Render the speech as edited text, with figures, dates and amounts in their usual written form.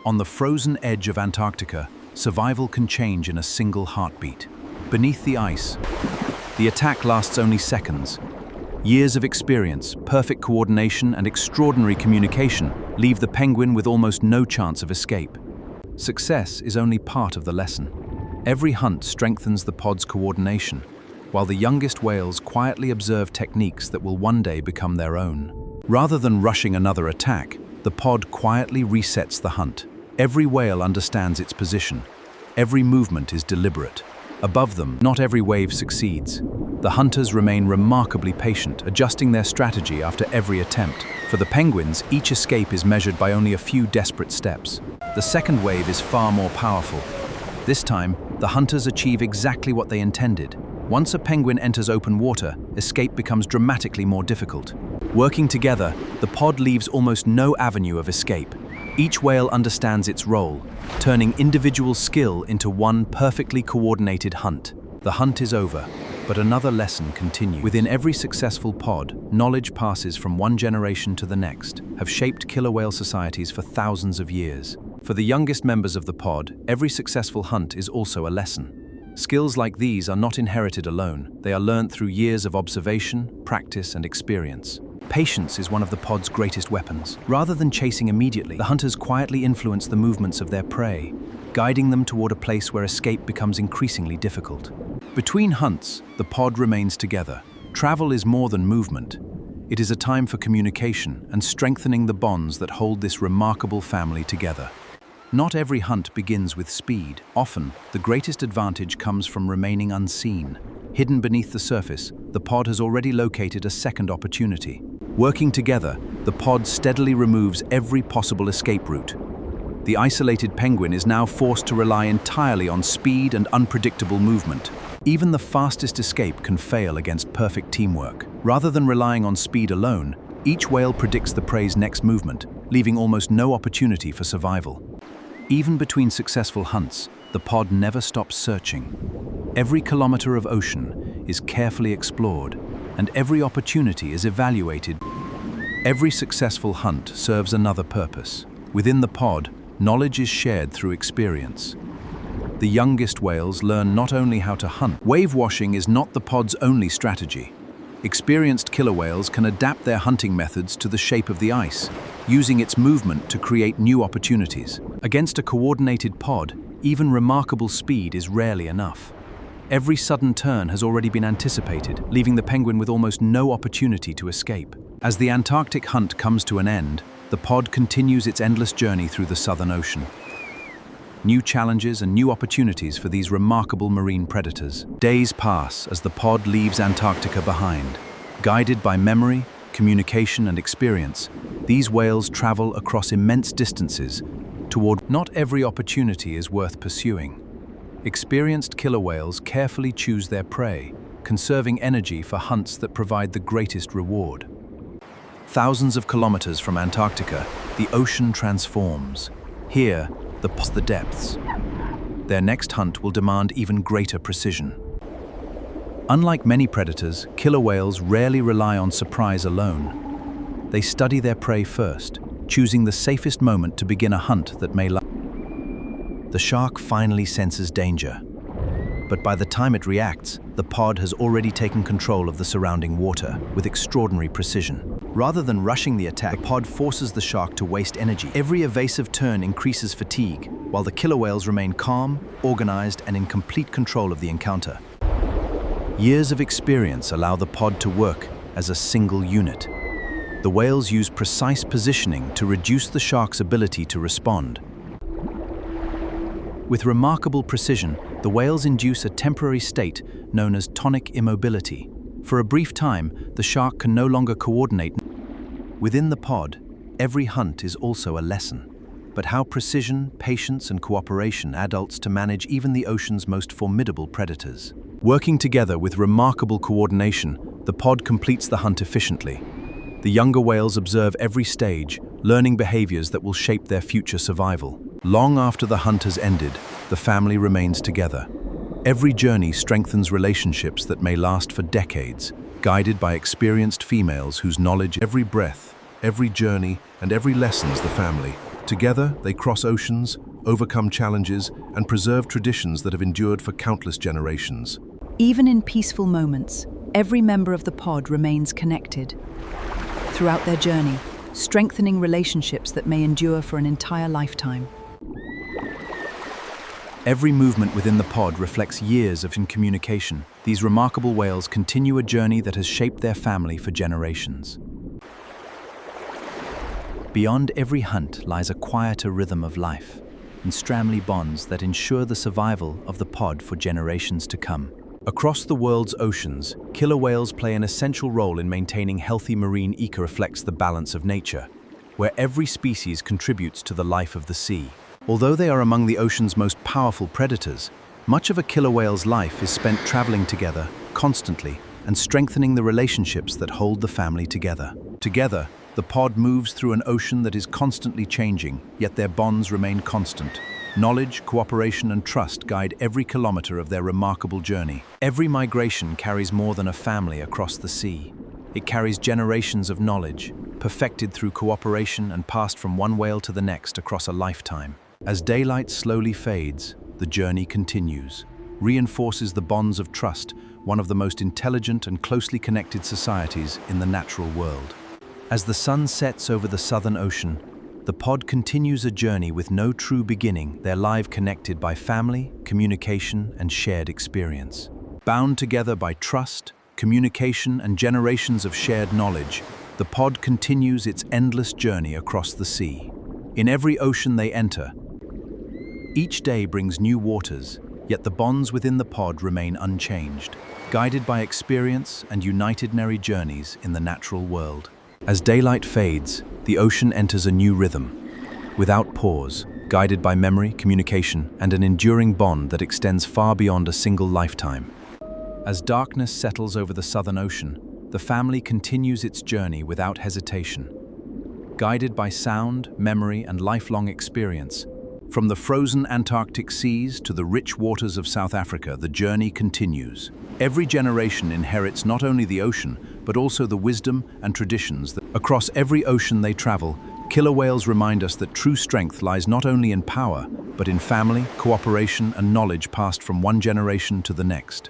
On the frozen edge of Antarctica, survival can change in a single heartbeat. Beneath the ice, the attack lasts only seconds. Years of experience, perfect coordination, and extraordinary communication leave the penguin with almost no chance of escape. Success is only part of the lesson. Every hunt strengthens the pod's coordination, while the youngest whales quietly observe techniques that will one day become their own. Rather than rushing another attack, the pod quietly resets the hunt. Every whale understands its position. Every movement is deliberate. Above them, not every wave succeeds. The hunters remain remarkably patient, adjusting their strategy after every attempt. For the penguins, each escape is measured by only a few desperate steps. The second wave is far more powerful. This time, the hunters achieve exactly what they intended. Once a penguin enters open water, escape becomes dramatically more difficult. Working together, the pod leaves almost no avenue of escape. Each whale understands its role, turning individual skill into one perfectly coordinated hunt. The hunt is over, but another lesson continues. Within every successful pod, knowledge passes from one generation to the next, have shaped killer whale societies for thousands of years. For the youngest members of the pod, every successful hunt is also a lesson. Skills like these are not inherited alone. They are learned through years of observation, practice, and experience. Patience is one of the pod's greatest weapons. Rather than chasing immediately, the hunters quietly influence the movements of their prey, guiding them toward a place where escape becomes increasingly difficult. Between hunts, the pod remains together. Travel is more than movement. It is a time for communication and strengthening the bonds that hold this remarkable family together. Not every hunt begins with speed. Often, the greatest advantage comes from remaining unseen. Hidden beneath the surface, the pod has already located a second opportunity. Working together, the pod steadily removes every possible escape route. The isolated penguin is now forced to rely entirely on speed and unpredictable movement. Even the fastest escape can fail against perfect teamwork. Rather than relying on speed alone, each whale predicts the prey's next movement, leaving almost no opportunity for survival. Even between successful hunts, the pod never stops searching. Every kilometer of ocean is carefully explored, and every opportunity is evaluated. Every successful hunt serves another purpose. Within the pod, knowledge is shared through experience. The youngest whales learn not only how to hunt. Wave washing is not the pod's only strategy. Experienced killer whales can adapt their hunting methods to the shape of the ice, using its movement to create new opportunities. Against a coordinated pod, even remarkable speed is rarely enough. Every sudden turn has already been anticipated, leaving the penguin with almost no opportunity to escape. As the Antarctic hunt comes to an end, the pod continues its endless journey through the Southern Ocean. New challenges and new opportunities for these remarkable marine predators. Days pass as the pod leaves Antarctica behind. Guided by memory, communication, and experience, these whales travel across immense distances toward. Not every opportunity is worth pursuing. Experienced killer whales carefully choose their prey, conserving energy for hunts that provide the greatest reward. Thousands of kilometers from Antarctica, the ocean transforms. Here, the depths. Their next hunt will demand even greater precision. Unlike many predators, killer whales rarely rely on surprise alone. They study their prey first, choosing the safest moment to begin a hunt that may last. The shark finally senses danger, but by the time it reacts, the pod has already taken control of the surrounding water with extraordinary precision. Rather than rushing the attack, the pod forces the shark to waste energy. Every evasive turn increases fatigue, while the killer whales remain calm, organized, and in complete control of the encounter. Years of experience allow the pod to work as a single unit. The whales use precise positioning to reduce the shark's ability to respond. With remarkable precision, the whales induce a temporary state known as tonic immobility. For a brief time, the shark can no longer coordinate. Within the pod, every hunt is also a lesson. But how precision, patience, and cooperation adults to manage even the ocean's most formidable predators. Working together with remarkable coordination, the pod completes the hunt efficiently. The younger whales observe every stage, learning behaviors that will shape their future survival. Long after the hunt has ended, the family remains together. Every journey strengthens relationships that may last for decades, guided by experienced females whose knowledge. Every breath, every journey, and every lessons the family Together, they cross oceans, overcome challenges, and preserve traditions that have endured for countless generations. Even in peaceful moments, every member of the pod remains connected throughout their journey, strengthening relationships that may endure for an entire lifetime. Every movement within the pod reflects years of communication. These remarkable whales continue a journey that has shaped their family for generations. Beyond every hunt lies a quieter rhythm of life and family bonds that ensure the survival of the pod for generations to come. Across the world's oceans, killer whales play an essential role in maintaining healthy marine ecosystem. Reflects the balance of nature, where every species contributes to the life of the sea. Although they are among the ocean's most powerful predators, much of a killer whale's life is spent traveling together, constantly, and strengthening the relationships that hold the family together. Together, the pod moves through an ocean that is constantly changing, yet their bonds remain constant. Knowledge, cooperation, and trust guide every kilometer of their remarkable journey. Every migration carries more than a family across the sea. It carries generations of knowledge, perfected through cooperation and passed from one whale to the next across a lifetime. As daylight slowly fades, the journey continues, reinforces the bonds of trust, one of the most intelligent and closely connected societies in the natural world. As the sun sets over the Southern Ocean, the pod continues a journey with no true beginning, their life connected by family, communication, and shared experience. Bound together by trust, communication, and generations of shared knowledge, the pod continues its endless journey across the sea. In every ocean they enter, each day brings new waters, yet the bonds within the pod remain unchanged, guided by experience and united journeys in the natural world. As daylight fades, the ocean enters a new rhythm, without pause, guided by memory, communication, and an enduring bond that extends far beyond a single lifetime. As darkness settles over the Southern Ocean, the family continues its journey without hesitation. Guided by sound, memory, and lifelong experience, from the frozen Antarctic seas to the rich waters of South Africa, the journey continues. Every generation inherits not only the ocean, but also the wisdom and traditions that across every ocean they travel. Killer whales remind us that true strength lies not only in power, but in family, cooperation, and knowledge passed from one generation to the next.